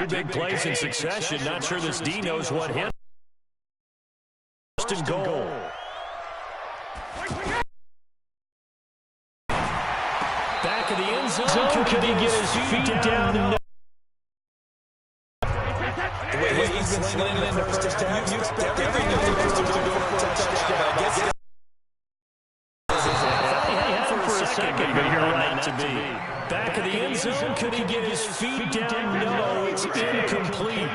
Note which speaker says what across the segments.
Speaker 1: big plays in succession. Not sure this D knows what hit. First and goal. Back of the end zone. Could he get his feet down? No.
Speaker 2: The way he's been slinging in the first half, you expect everything to go for a touchdown. I guess
Speaker 1: for a second, but you're right to be. Back of the end zone, could he get his feet down? No, it's incomplete.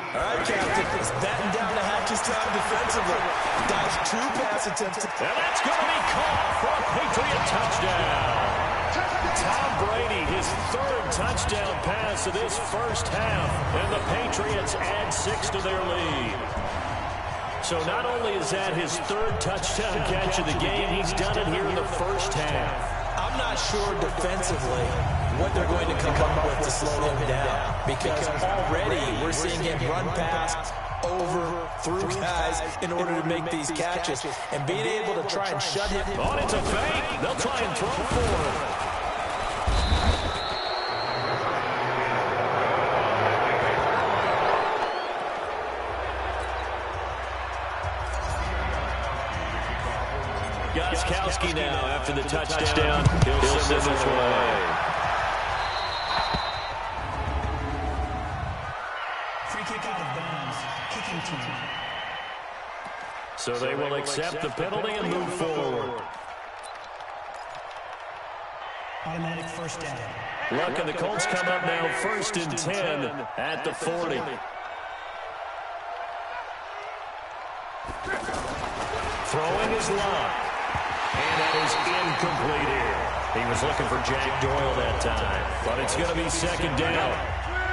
Speaker 2: All right, Captain, it's batting down to Hatch's time defensively. Dodged 2 pass attempts.
Speaker 1: And that's going to be caught for a Patriot touchdown. Tom Brady, his 3rd touchdown pass of this first half, and the Patriots add 6 to their lead. So not only is that his 3rd touchdown catch of the game, he's done it here in the first half.
Speaker 2: I'm not sure defensively what they're going to come up with to slow him down, because already we're seeing him run past, over, through guys in order to make these catches, and being able to try and shut him.
Speaker 1: Oh, it's a fake. They'll try and throw for him. Gostkowski now after the touchdown. He'll send this way.
Speaker 3: Free kick out of bounds. Kicking team.
Speaker 1: So they will accept the penalty and move forward.
Speaker 3: Automatic first down.
Speaker 1: Luck and the Colts come up now 1st and 10 at the 40. Throwing his Luck. And that is incomplete here. He was looking for Jack Doyle that time. But it's going to be 2nd down.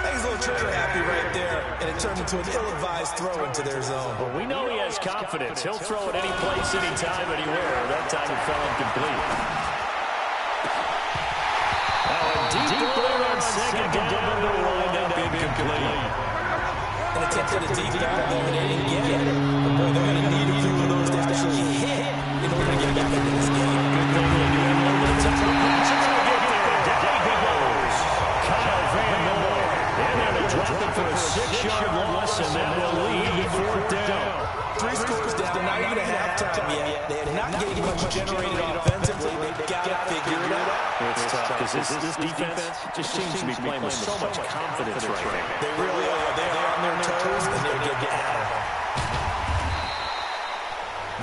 Speaker 2: He's a little trigger happy right there, and it turned into an ill-advised throw into their zone.
Speaker 1: But we know he has confidence. He'll throw it any place, anytime, anywhere. That time it fell incomplete. Now a deep ball on 2nd down will wind up incomplete.
Speaker 2: An attempt at a deep ball there, and they didn't get it. But boy, they're going to need a few of those to actually hit in order to get back into this game.
Speaker 1: Good thing they do have a little bit of time. Down he goes. Kyle Van Noy. And they're going to drop it for a 6-yard loss, and that will lead to 4th down.
Speaker 2: 3 scores down, not even a halftime yet. They are not getting much generated offensively. They've got to figure it out.
Speaker 1: It's tough because this defense just seems to be playing with so much confidence right now.
Speaker 2: They really are. They are on their toes, and they're getting at it.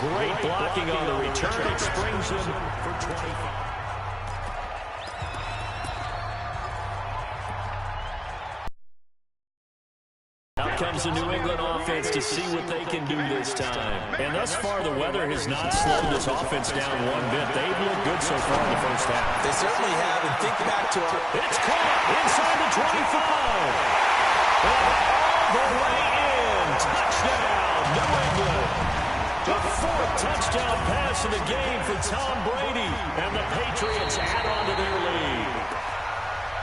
Speaker 1: Great blocking on the return. It springs in for 25. Out comes the New England offense to see what they can do this time. And thus far, the weather has not slowed this offense down one bit. They've looked good so far in the first half.
Speaker 2: They certainly have. And think back to our...
Speaker 1: It's caught inside the 25. And all the way in. Touchdown, New England. The 4th touchdown pass of the game for Tom Brady. And the Patriots add on to their lead.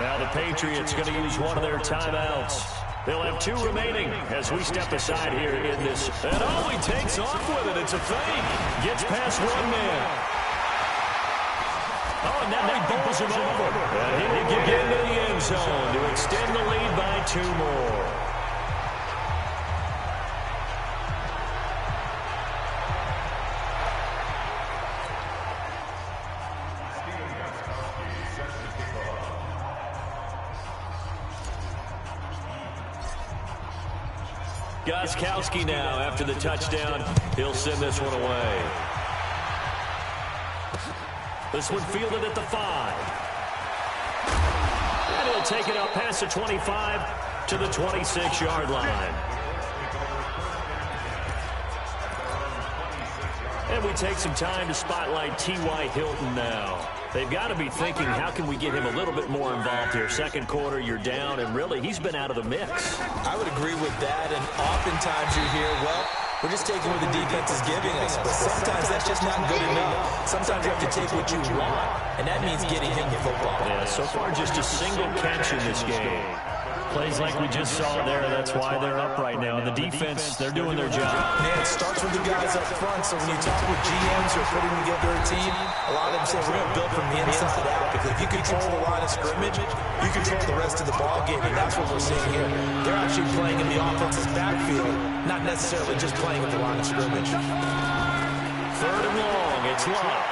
Speaker 1: Now the Patriots going to use one of their timeouts. They'll have 2 remaining as we step aside here in this. And oh, he takes off with it. It's a fake. Gets past 1 man. Oh, and now he bowls him over. And he will get into the end zone to extend the lead by 2 more. Gostkowski now after the touchdown. He'll send this one away. This one fielded at the 5. And he'll take it up past the 25 to the 26-yard line. And we take some time to spotlight T.Y. Hilton now. They've got to be thinking, how can we get him a little bit more involved here? 2nd quarter, you're down, and really, he's been out of the mix.
Speaker 2: I would agree with that, and oftentimes you hear, well, we're just taking what the defense is giving us, but sometimes that's just not good enough. Sometimes you have to take what you want, and that means getting him the football.
Speaker 1: Yeah, so far just a single catch in this game. Plays like we just saw there, that's why they're up right now. And the defense, they're doing their job.
Speaker 2: Man, it starts with the guys up front, so when you talk with GMs who are putting together a team, a lot of them say we're going to build from the inside out, because if you control the line of scrimmage, you control the rest of the ball game, and that's what we're seeing here. They're actually playing in the offense's backfield, not necessarily just playing at the line of scrimmage.
Speaker 1: 3rd and long, it's Locke.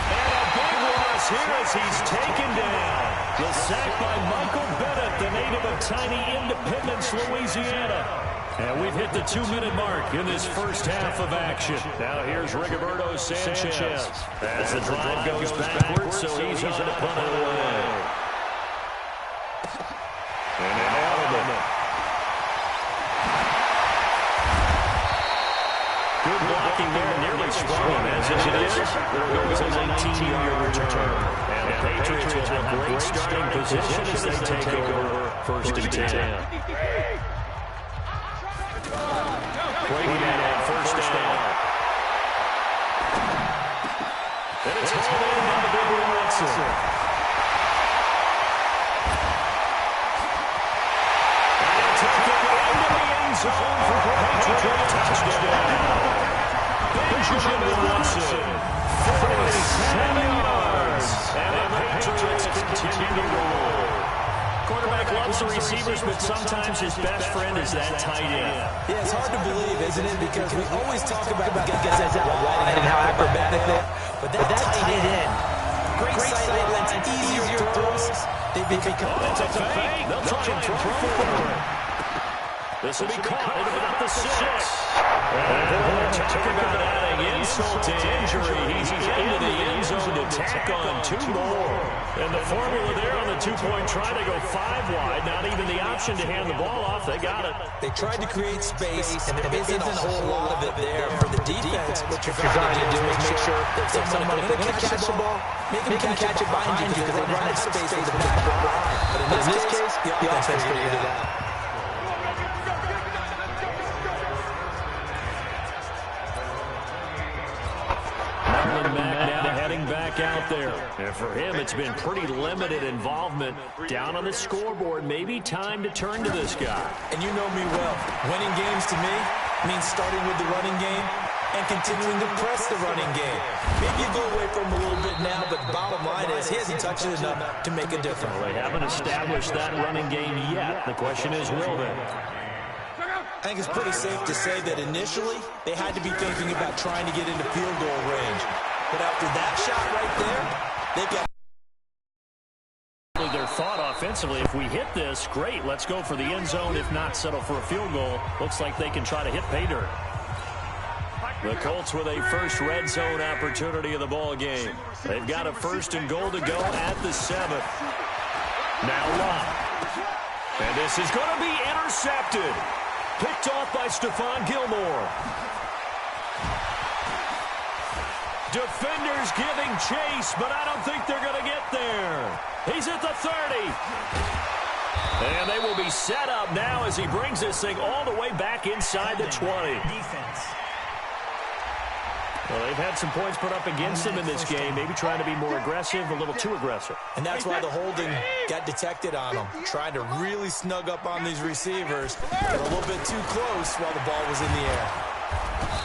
Speaker 1: And a big loss here as he's taken down. The sack by Michael Bennett, the native of tiny Independence, Louisiana. And we've hit the 2-minute mark in this first half of action. Now here's Rigoberto Sanchez. As the drive goes backwards, so he's on to punt it away. And Alabama. Good blocking there, nearly sprung him as it is. There goes a 19-yard return. And the Patriots will have great starting position as they take over 1st and 10. Brady man on 1st down. And it's hauled in by the big Watson. And they take it into the end zone for a Patriot touchdown. Benjamin Watson, 47 yards. And the Patriots continue to roll. Quarterback loves the receivers, but sometimes his best friend is that tight end.
Speaker 2: Yeah, it's hard to believe, isn't it? Because we always talk about the guys out wide and how acrobatic they are. But that tight end, great sight lines, easier throws. They become
Speaker 1: it's a fake. They'll try and throw for it. This will be caught at about the 6. And talk about adding insult to injury. He's into the end zone to tack on 2 more. And the formula there on the 2-point try to go 5 wide. Not even the option to hand the ball off. They got it.
Speaker 2: They tried to create space, and there isn't a whole lot of it there for the defense. What you're trying to do is make sure that if someone going to catch the ball, make them catch it behind you because they run out of space in the back. But in this case, the offense figured it out.
Speaker 1: Back out there. And for him, it's been pretty limited involvement down on the scoreboard. Maybe time to turn to this guy.
Speaker 2: And you know me well. Winning games to me means starting with the running game and continuing to press the running game. Maybe you go away from him a little bit now, but the bottom line is he hasn't touched it enough to make a difference.
Speaker 1: Well, they haven't established that running game yet. The question is, will they?
Speaker 2: I think it's pretty safe to say that initially they had to be thinking about trying to get into field goal range. But after that shot right there, they've got
Speaker 1: their thought offensively. If we hit this, great. Let's go for the end zone. If not, settle for a field goal. Looks like they can try to hit pay dirt. The Colts with a first red zone opportunity of the ball game. They've got a 1st and goal to go at the 7th. Now Locke. And this is going to be intercepted. Picked off by Stephon Gilmore. Defenders giving chase, but I don't think they're going to get there. He's at the 30. And they will be set up now as he brings this thing all the way back inside the 20.
Speaker 3: Defense.
Speaker 1: Well, they've had some points put up against them in this game. Maybe trying to be more aggressive, a little too aggressive.
Speaker 2: And that's why the holding got detected on them. Trying to really snug up on these receivers. Got a little bit too close while the ball was in the air.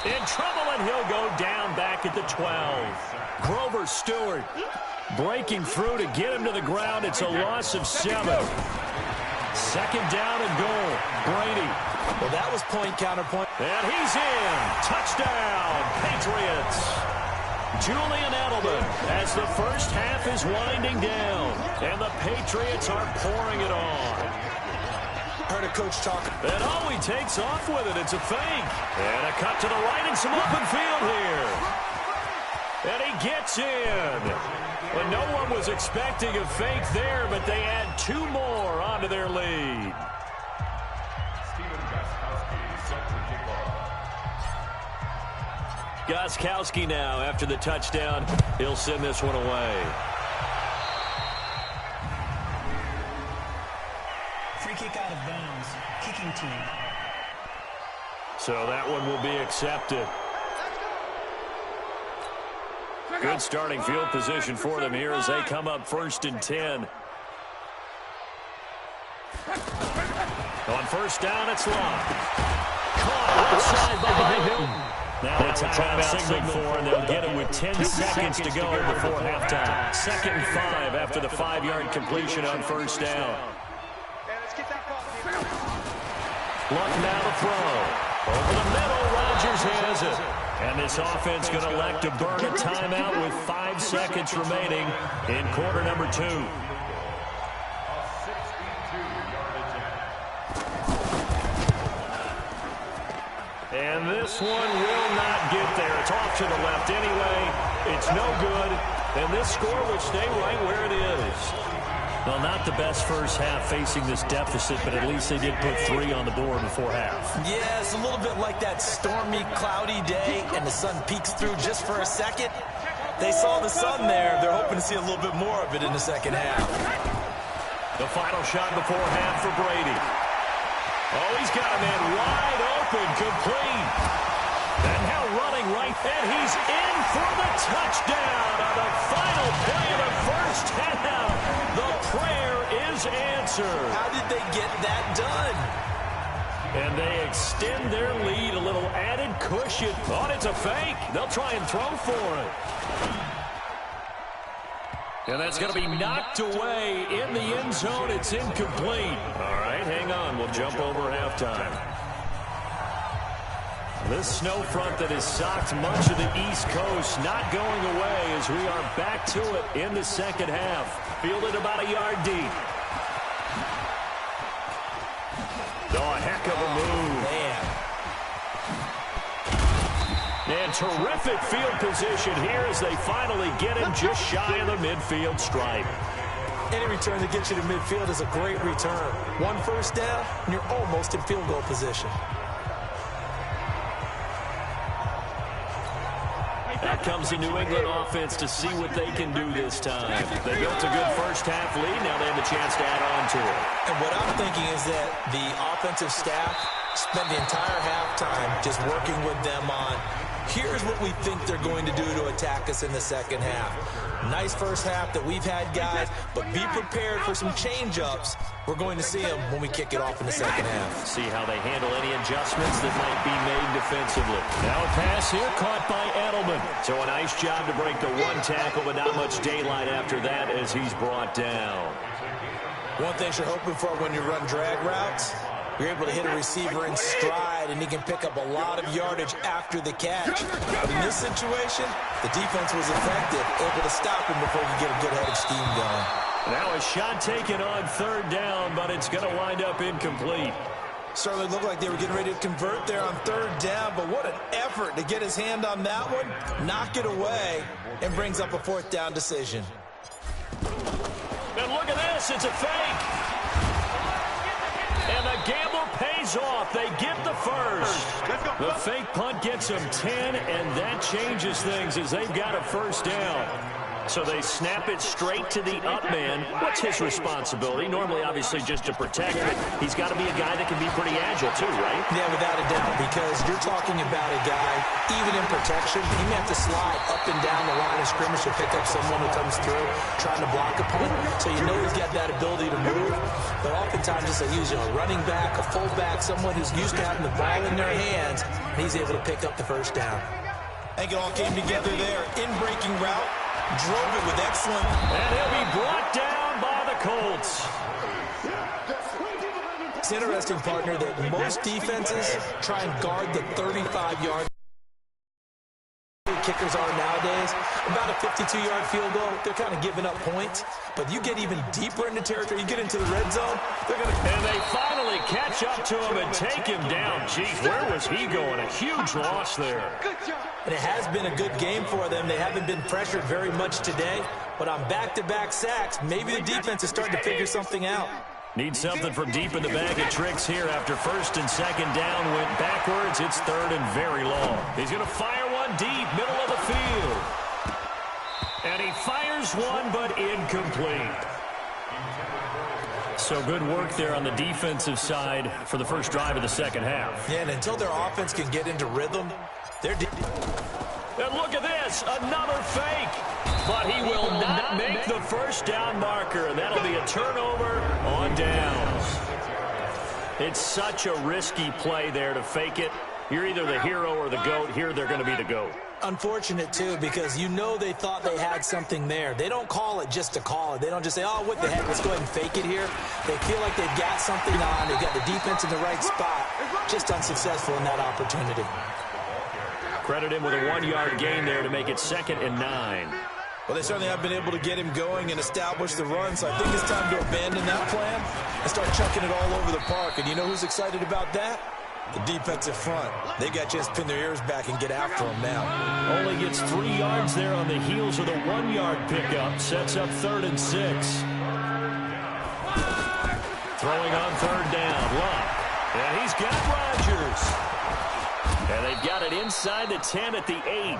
Speaker 1: In trouble, and he'll go down back at the 12. Grover Stewart breaking through to get him to the ground. It's a loss of 7. 2nd down and goal. Brady.
Speaker 2: Well, that was point, counterpoint.
Speaker 1: And he's in. Touchdown, Patriots. Julian Edelman as the first half is winding down. And the Patriots are pouring it on.
Speaker 2: Heard a coach talk.
Speaker 1: And he takes off with it. It's a fake. And a cut to the right and some open field here. And he gets in. Well, no one was expecting a fake there, but they add 2 more onto their lead. Gostkowski now after the touchdown. He'll send this one away.
Speaker 3: Free kick out of bounds. Kicking team.
Speaker 1: So that one will be accepted. Good starting field position for them here as they come up 1st and 10. On first down, it's Love. Caught left side by Hilton. Now a timeout signal for, and they'll get it with 10 seconds to go before halftime. 2nd and 5 after the 5-yard completion on first down. Luck now to throw. Over the middle, Rodgers has it. And this offense going to elect to burn a timeout with 5 seconds remaining in quarter number 2. And this one will not get there. It's off to the left anyway. It's no good. And this score will stay right where it is. Well, not the best first half facing this deficit, but at least they did put 3 on the board before half.
Speaker 2: Yeah, it's a little bit like that stormy, cloudy day, and the sun peeks through just for a second. They saw the sun there. They're hoping to see a little bit more of it in the second half.
Speaker 1: The final shot before half for Brady. Oh, he's got a man wide open, complete. And now running right, and he's in for the touchdown on the final play of the first half. The prayer is answered.
Speaker 2: How did they get that done?
Speaker 1: And they extend their lead, a little added cushion. Oh, it's a fake. They'll try and throw for it. And that's going to be knocked away in the end zone. It's incomplete. All right, hang on. We'll jump over halftime. This snow front that has socked much of the East Coast not going away as we are back to it in the second half. Fielded about a yard deep. Oh, a heck of a move. Man. And terrific field position here as they finally get him just shy of the midfield stripe.
Speaker 2: Any return that gets you to midfield is a great return. 1 first down, and you're almost in field goal position.
Speaker 1: Out comes the New England offense to see what they can do this time. They built a good first half lead. Now they have a chance to add on to it.
Speaker 2: And what I'm thinking is that the offensive staff spent the entire halftime just working with them on, here's what we think they're going to do to attack us in the second half. Nice first half that we've had, guys, but be prepared for some change-ups. We're going to see them when we kick it off in the second half.
Speaker 1: See how they handle any adjustments that might be made defensively. Now a pass here caught by Edelman. So a nice job to break the 1 tackle, but not much daylight after that as he's brought down.
Speaker 2: One thing you're hoping for when you run drag routes, you're able to hit a receiver in stride, and he can pick up a lot of yardage after the catch. But in this situation, the defense was effective, able to stop him before he could get a good head of steam going.
Speaker 1: Now a shot taken on 3rd down, but it's going to wind up incomplete.
Speaker 2: Certainly looked like they were getting ready to convert there on 3rd down, but what an effort to get his hand on that one, knock it away, and brings up a 4th down decision.
Speaker 1: And look at this, it's a fake. And the gamble pays off. They get the first. The fake punt gets them 10, and that changes things as they've got a first down. So they snap it straight to the up man. What's his responsibility? Normally, obviously, just to protect, but he's got to be a guy that can be pretty agile, too, right?
Speaker 2: Yeah, without a doubt, because you're talking about a guy, even in protection, he may have to slide up and down the line of scrimmage to pick up someone who comes through, trying to block a punt. So you know he's got that ability to move. But oftentimes, it's a running back, a fullback, someone who's used to having the ball in their hands, and he's able to pick up the first down. I think it all came together there. In-breaking route. Drove it with excellent.
Speaker 1: And he'll be brought down by the Colts.
Speaker 2: It's interesting, partner, that most defenses try and guard the 35-yard. Kickers are nowadays about a 52-yard field goal. They're kind of giving up points. But you get even deeper into territory, you get into the red zone, they're going to...
Speaker 1: And they finally catch up to him and take him down. Jeez, where was he going? A huge loss there.
Speaker 2: And it has been a good game for them. They haven't been pressured very much today. But on back-to-back sacks, maybe the defense is starting to figure something out.
Speaker 1: Need something from deep in the bag of tricks here after 1st and 2nd down went backwards. It's 3rd and very long. He's going to fire one deep, middle of the field. And he fires one, but incomplete. So good work there on the defensive side for the first drive of the second half.
Speaker 2: Yeah, and until their offense can get into rhythm, they're...
Speaker 1: And look at this, another fake. But he will not make the first down marker. That'll be a turnover on downs. It's such a risky play there to fake it. You're either the hero or the GOAT. Here they're going to be the GOAT.
Speaker 2: Unfortunate, too, because you know they thought they had something there. They don't call it just to call it. They don't just say, oh, what the heck, let's go ahead and fake it here. They feel like they've got something on. They've got the defense in the right spot. Just unsuccessful in that opportunity.
Speaker 1: Credit him with a 1-yard gain there to make it 2nd and 9.
Speaker 2: Well, they certainly have been able to get him going and establish the run, so I think it's time to abandon that plan and start chucking it all over the park. And you know who's excited about that? The defensive front. They got to just pin their ears back and get after him now.
Speaker 1: Only gets 3 yards there on the heels of the 1-yard pickup. Sets up 3rd and 6. Throwing on 3rd down. Luck. And he's got Rodgers. And they've got it inside the 10 at the 8.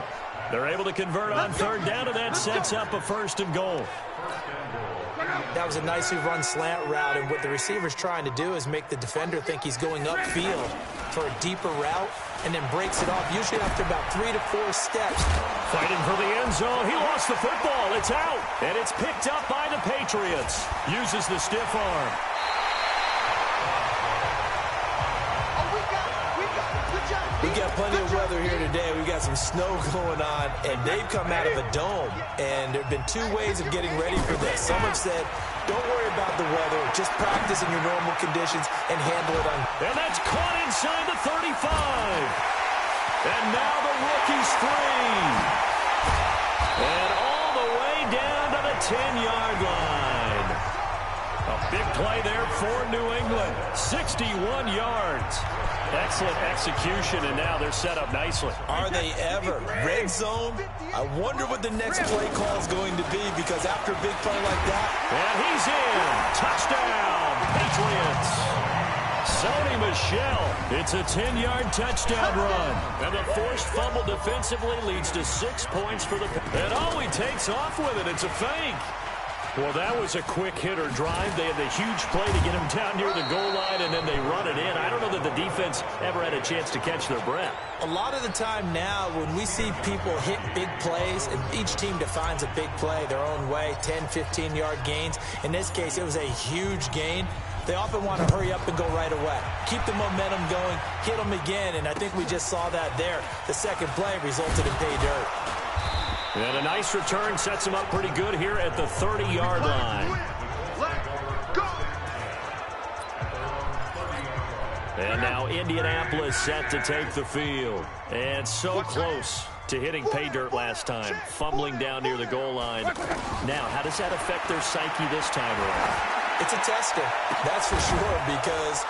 Speaker 1: They're able to convert on 3rd down, and that sets up a 1st and goal.
Speaker 2: That was a nicely run slant route, and what the receiver's trying to do is make the defender think he's going upfield for a deeper route, and then breaks it off, usually after about 3 to 4 steps.
Speaker 1: Fighting for the end zone. He lost the football. It's out, and it's picked up by the Patriots. Uses the stiff arm.
Speaker 2: We got plenty of weather here today. We got some snow going on, and they've come out of a dome. And there have been 2 ways of getting ready for this. Some have said, don't worry about the weather. Just practice in your normal conditions and handle it on.
Speaker 1: And that's caught inside the 35. And now the rookie's free. And all the way down to the 10-yard line. A big play there for New England. 61 yards. Excellent execution, and now they're set up nicely.
Speaker 2: Are they ever? Red zone? I wonder what the next play call is going to be, because after a big play like that.
Speaker 1: And he's in. Touchdown, Patriots. Sony Michel. It's a 10-yard touchdown run. And the forced fumble defensively leads to 6 points for the... And oh, he takes off with it. It's a fake. Well, that was a quick hitter drive. They had the huge play to get him down near the goal line, and then they run it in. I don't know that the defense ever had a chance to catch their breath.
Speaker 2: A lot of the time now, when we see people hit big plays, and each team defines a big play their own way, 10, 15-yard gains. In this case, it was a huge gain. They often want to hurry up and go right away. Keep the momentum going, hit them again, and I think we just saw that there. The second play resulted in pay dirt.
Speaker 1: And a nice return sets him up pretty good here at the 30-yard line. And now Indianapolis set to take the field. And so close to hitting pay dirt last time, fumbling down near the goal line. Now, how does that affect their psyche this time around?
Speaker 2: It's a tester, that's for sure, because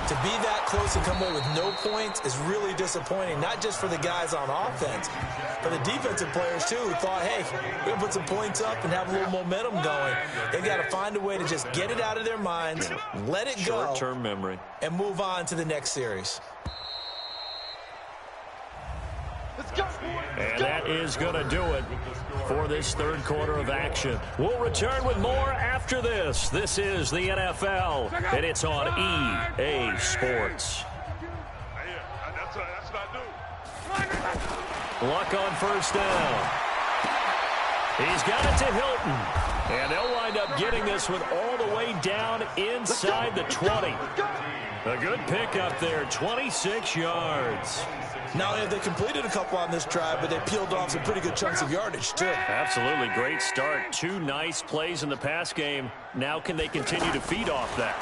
Speaker 2: to be that close and come away with no points is really disappointing, not just for the guys on offense, but the defensive players, too, who thought, hey, we're going to put some points up and have a little momentum going. They've got to find a way to just get it out of their minds, let it go,
Speaker 1: short-term memory,
Speaker 2: and move on to the next series.
Speaker 1: And that is going to do it for this 3rd quarter of action. We'll return with more after this. This is the NFL, and it's on EA Sports. Luck on 1st down. He's got it to Hilton. And they'll wind up getting this one all the way down inside the 20. A good pickup there, 26 yards.
Speaker 2: Not only have they completed a couple on this drive, but they peeled off some pretty good chunks of yardage, too.
Speaker 1: Absolutely. Great start. 2 nice plays in the pass game. Now can they continue to feed off that?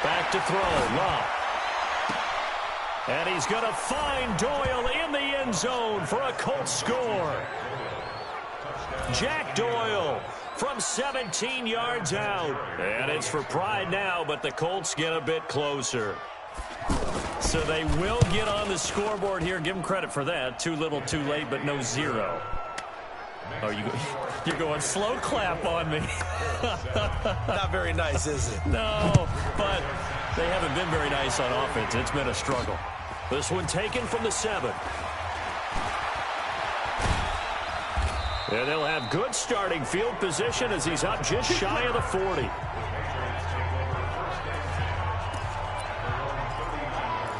Speaker 1: Back to throw. Love. And he's going to find Doyle in the end zone for a Colts score. Jack Doyle from 17 yards out. And it's for pride now, but the Colts get a bit closer. So they will get on the scoreboard here. Give them credit for that. Too little, too late, but no 0. Oh, you're going slow clap on me.
Speaker 2: Not very nice, is it?
Speaker 1: No, but they haven't been very nice on offense. It's been a struggle. This one taken from the 7. And they'll have good starting field position as he's up just shy of the 40.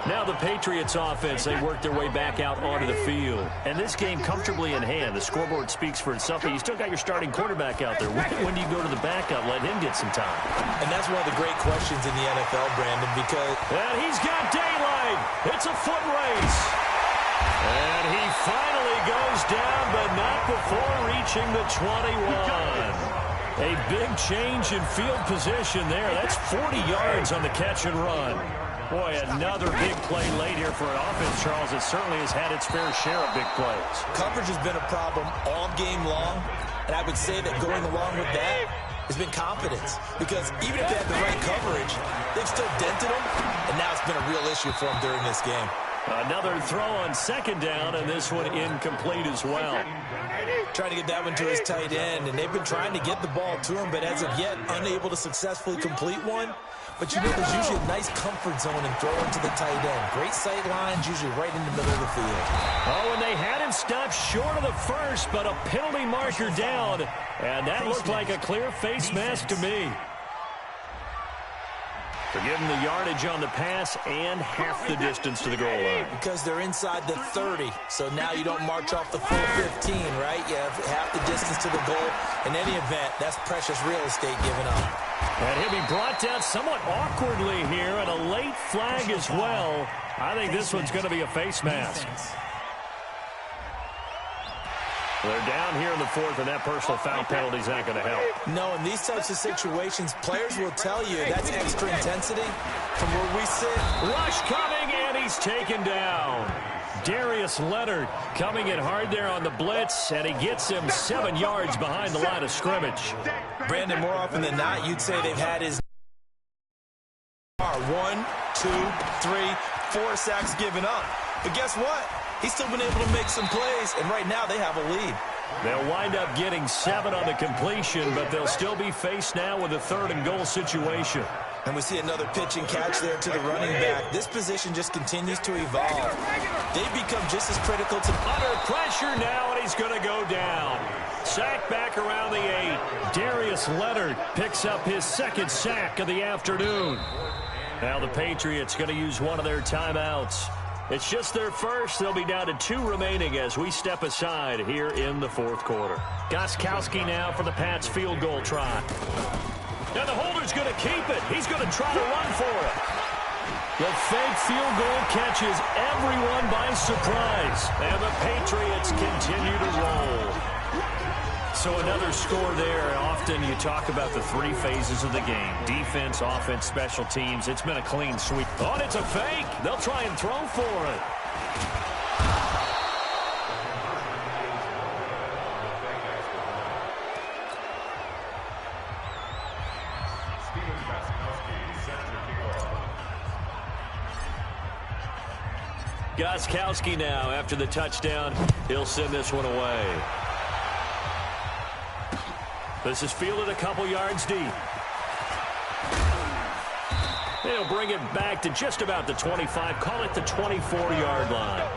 Speaker 1: Now the Patriots offense, they work their way back out onto the field. And this game comfortably in hand. The scoreboard speaks for itself, but you still got your starting quarterback out there. When do you go to the backup, let him get some time?
Speaker 2: And that's one of the great questions in the NFL, Brandon, because...
Speaker 1: And he's got daylight. It's a foot race. And he finally goes down, but not before reaching the 21. A big change in field position there. That's 40 yards on the catch and run. Boy, another big play late here for an offense, Charles. It certainly has had its fair share of big plays.
Speaker 2: Coverage has been a problem all game long, and I would say that going along with that has been confidence. Because even if they had the right coverage, they've still dented them, and now it's been a real issue for them during this game.
Speaker 1: Another throw on second down, and this one incomplete as well.
Speaker 2: Trying to get that one to his tight end, and they've been trying to get the ball to him, but as of yet, unable to successfully complete one. But you know, there's usually a nice comfort zone in throwing to the tight end. Great sight lines, usually right in the middle of the field.
Speaker 1: Oh, and they had him stopped short of the first, but a penalty marker down, and that looked like a clear face mask to me. They're giving the yardage on the pass and half the distance to the goal line.
Speaker 2: Because they're inside the 30, so now you don't march off the full 15, right? You have half the distance to the goal. In any event, that's precious real estate given up.
Speaker 1: And he'll be brought down somewhat awkwardly here, and a late flag as well. I think this one's going to be a face mask. They're down here in the fourth, and that personal foul penalty is not going to help.
Speaker 2: No, in these types of situations, players will tell you that's extra intensity. From where we sit,
Speaker 1: rush coming, and he's taken down. Darius Leonard coming in hard there on the blitz, and he gets him 7 yards behind the line of scrimmage.
Speaker 2: Brandon, more often than not, you'd say they've had his 1, 2, 3, 4 sacks given up. But guess what? He's still been able to make some plays, and right now they have a lead.
Speaker 1: They'll wind up getting 7 on the completion, but they'll still be faced now with a 3rd and goal situation.
Speaker 2: And we see another pitch and catch there to the running back. This position just continues to evolve. They become just as critical to...
Speaker 1: Under pressure now, and he's going to go down. Sack back around the 8. Darius Leonard picks up his 2nd sack of the afternoon. Now the Patriots going to use one of their timeouts. It's just their first. They'll be down to 2 remaining as we step aside here in the 4th quarter. Gostkowski now for the Pats field goal try. Now the holder's going to keep it. He's going to try to run for it. The fake field goal catches everyone by surprise. And the Patriots continue to roll. So another score there. Often you talk about the 3 phases of the game. Defense, offense, special teams. It's been a clean sweep. Oh, and it's a fake. They'll try and throw for it. Gostkowski now after the touchdown. He'll send this one away. This is fielded a couple yards deep. They'll bring it back to just about the 25. Call it the 24-yard line.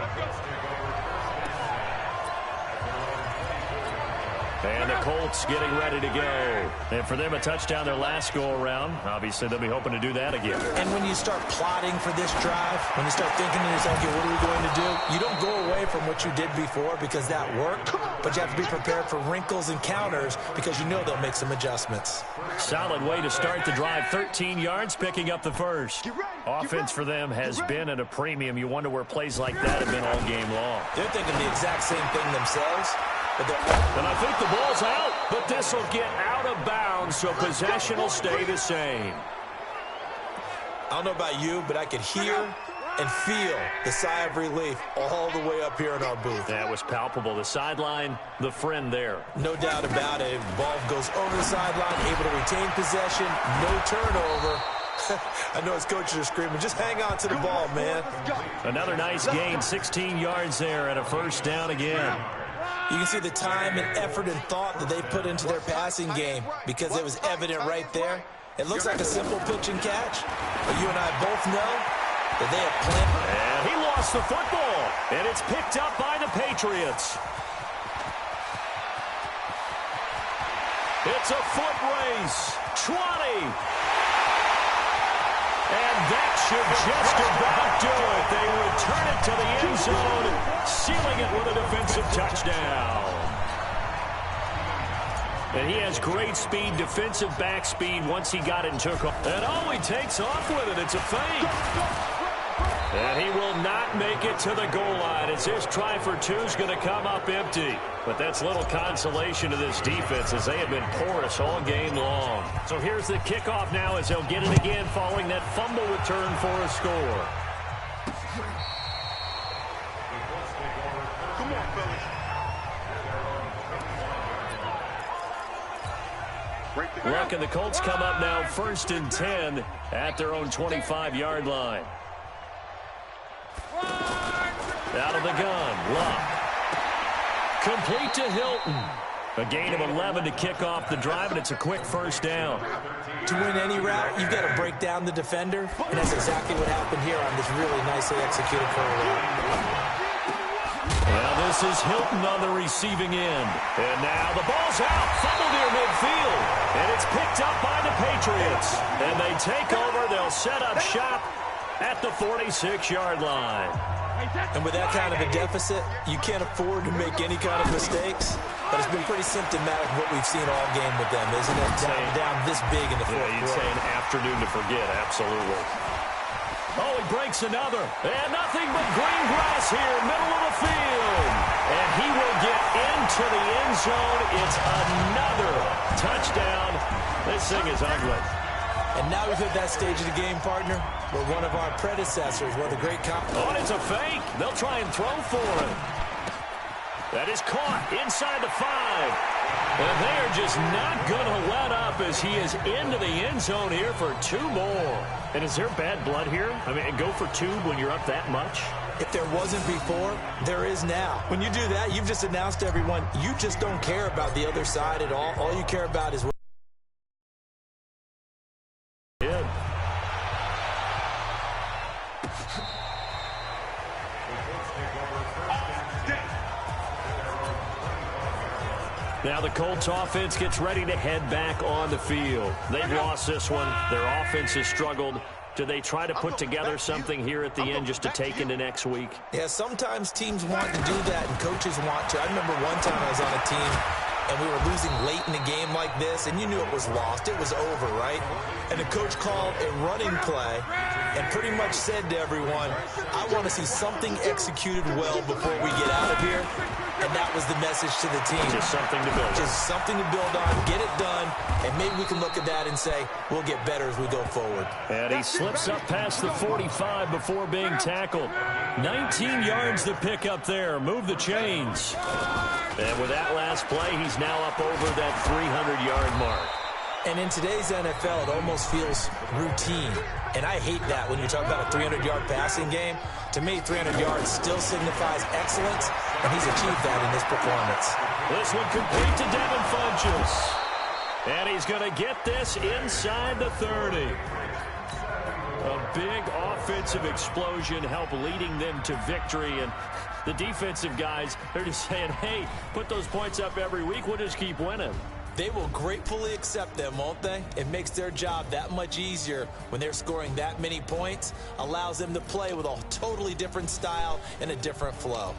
Speaker 1: And the Colts getting ready to go. And for them, a touchdown their last go-around. Obviously, they'll be hoping to do that again.
Speaker 2: And when you start plotting for this drive, when you start thinking to yourself, okay, what are we going to do? You don't go away from what you did before because that worked, but you have to be prepared for wrinkles and counters because you know they'll make some adjustments.
Speaker 1: Solid way to start the drive. 13 yards, picking up the first. Offense for them has been at a premium. You wonder where plays like that have been all game long.
Speaker 2: They're thinking the exact same thing themselves.
Speaker 1: And I think the ball's out, but this will get out of bounds, so possession will stay the same.
Speaker 2: I don't know about you, but I could hear and feel the sigh of relief all the way up here in our booth.
Speaker 1: That was palpable. The sideline, the friend there.
Speaker 2: No doubt about it. Ball goes over the sideline, able to retain possession, no turnover. I know his coaches are screaming, just hang on to the ball, man.
Speaker 1: Another nice gain, 16 yards there and a first down again.
Speaker 2: You can see the time and effort and thought that they put into their passing game because it was evident right there. It looks like a simple pitch and catch, but you and I both know that they have planned.
Speaker 1: And he lost the football, and it's picked up by the Patriots. It's a foot race. 20. And that should just about do it. They return it to the end zone, sealing it with a defensive touchdown. And he has great speed, defensive back speed once he got it and took off. And oh, he takes off with it. It's a fake. And he will not make it to the goal line as his try for two is going to come up empty. But that's little consolation to this defense as they have been porous all game long. So here's the kickoff now as they'll get it again following that fumble return for a score.
Speaker 4: Come on, fellas.
Speaker 1: Look, and the Colts come up now 1st and 10 at their own 25-yard line. Out of the gun, Luck. Complete to Hilton. A gain of 11 to kick off the drive, and it's a quick first down.
Speaker 2: To win any route, you've got to break down the defender, and that's exactly what happened here on this really nicely executed curl route.
Speaker 1: Now this is Hilton on the receiving end. And now the ball's out, fumbled near midfield. And it's picked up by the Patriots. And they take over, they'll set up shop at the 46-yard line.
Speaker 2: And with that kind of a deficit, you can't afford to make any kind of mistakes. But it's been pretty symptomatic of what we've seen all game with them, isn't it? Down this big in the fourth quarter.
Speaker 1: You'd say an afternoon to forget, absolutely. Oh, he breaks another. And nothing but green grass here, middle of the field. And he will get into the end zone. It's another touchdown. This thing is ugly.
Speaker 2: And now we've hit that stage of the game, partner, where one of our predecessors, one of the great...
Speaker 1: Oh, and it's a fake. They'll try and throw for him. That is caught inside the 5. And they're just not going to let up as he is into the end zone here for 2 more. And is there bad blood here? I mean, go for 2 when you're up that much?
Speaker 2: If there wasn't before, there is now. When you do that, you've just announced to everyone, you just don't care about the other side at all. All you care about is...
Speaker 1: Now the Colts offense gets ready to head back on the field. They've lost this one. Their offense has struggled. Do they try to put together something here at the end just to take into next week?
Speaker 2: Yeah, sometimes teams want to do that and coaches want to. I remember one time I was on a team and we were losing late in the game like this, and you knew it was lost. It was over, right? And the coach called a running play and pretty much said to everyone, I want to see something executed well before we get out of here. And that was the message to the team.
Speaker 1: Just something to build on.
Speaker 2: Just something to build on, get it done, and maybe we can look at that and say, we'll get better as we go forward.
Speaker 1: And he slips up past the 45 before being tackled. 19 yards to pick up there. Move the chains. And with that last play, he's now up over that 300-yard mark.
Speaker 2: And in today's NFL, it almost feels routine. And I hate that when you talk about a 300-yard passing game. To me, 300 yards still signifies excellence, and he's achieved that in this performance.
Speaker 1: This one complete to Devin Funchess. And he's going to get this inside the 30. A big offensive explosion helped leading them to victory. And the defensive guys, they're just saying, hey, put those points up every week. We'll just keep winning.
Speaker 2: They will gratefully accept them, won't they? It makes their job that much easier when they're scoring that many points, allows them to play with a totally different style and a different flow.